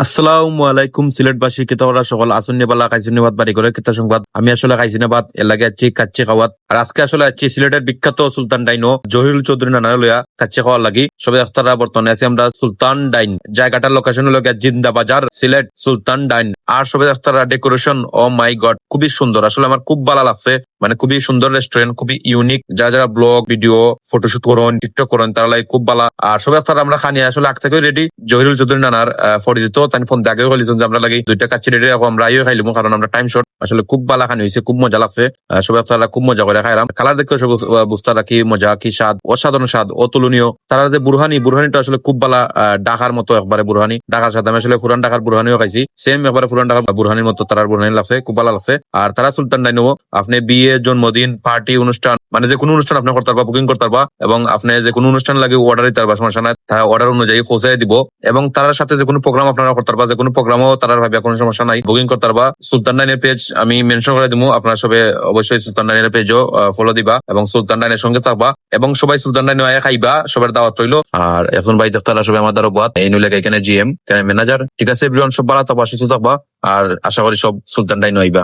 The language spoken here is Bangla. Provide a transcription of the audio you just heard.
আসসালামু আলাইকুম সিলেটবাসী কিতাওরা সকল আসন্নি বালা খাইছুনি বাদ বাড়ি করে কিতা সংবাদ। আমি আসলে খাইছিনা বাদ এর লাগে আছি কাচ্চি খাওয়াত। আর আজকে আসলে আছি সিলেটের বিখ্যাত সুলতান ডাইনো জহিরুল চৌধুরী নানার লইয়া কাচ্চি খাওয়ার লাগি সবাই আখতারা বর্তমানে আছি আমরা সুলতান ডাইন। জায়গাটার লোকেশন হলো জিন্দা বাজার সিলেট সুলতান ডাইন। আর সবাই আখতারা ডেকোরেশন ও মাই গড খুবই সুন্দর, আসলে আমার খুব ভালো লাগছে। মানে খুবই সুন্দর রেস্টুরেন্ট, খুবই ইউনিক। যারা যারা ব্লগ ভিডিও ফটোশুট করেন টিকটক করেন তারা লাগে খুব ভালো। আর সবাই আখতারা আমরা খানি আসলে আগ থেকে রেডি। জহিরুল চৌধুরী নানার পরিচিত তাই ফোন দেখে বলেছেন যে আমরা লাগি দুইটা কাচ্চি রেডি রাখো, আমরা আইও খাইলিমু কারণ আমরা টাইম শর্ট। আসলে খুব ভালো খানি হয়েছে, খুব মজা লাগছে। সবাই আপনারা খুব মজা করে খাইলাম। কালার দেখে সব বুঝতে কি মজা, কি স্বাদ, অসাধারণ স্বাদ, অতুলনীয়। তারা যে বুরহানিটা আসলে খুব ভালো, ঢাকার মতো একবারে বুরহানি। ঢাকার সাথে আমি আসলে পুরান ঢাকার বুরহানিও খাইছি, সেম একবারে পুরান ঢাকার বুরহানির মতো তার বুরহানি লাগছে, খুব ভালো লাগছে। আর তারা সুলতান ডাইনো আপনি বিয়ে, জন্মদিন, পার্টি, অনুষ্ঠান মানে যে কোনো অনুষ্ঠান আপনি করতে পারবা, বুকিং করতে পারবা এবং আপনি যে কোনো অনুষ্ঠান লাগে অর্ডার দিতে পারবা, সমস্যা নাই। তারা অর্ডার অনুযায়ী পৌঁছাই দিব এবং তার সাথে যে কোনো প্রোগ্রাম আপনারা করতে পারবা, যে কোনো প্রোগ্রামও তারা ভাবে কোনো সমস্যা নাই, বুকিং করতে পারবা। সুলতান ডাইনের পেজ আমি মেনশন করে দিব, আপনারা সবাই অবশ্যই সুলতান ডাইনের পেজও ফলো দিবা এবং সুলতান ডাইনের সঙ্গে থাকবা এবং সবাই সুলতান ডাইনে আয়া খাইবা, সবার দাওয়াত রইলো। আর এখন ভাই তারা সবাই আমার দ্বারা এই নইলে এখানে জিএম ম্যানেজার। ঠিক আছে এভরিওয়ান, সব ভালো থাকবা, সুস্থ থাকবা আর আশা করি সব সুলতান ডাইনে আইবা।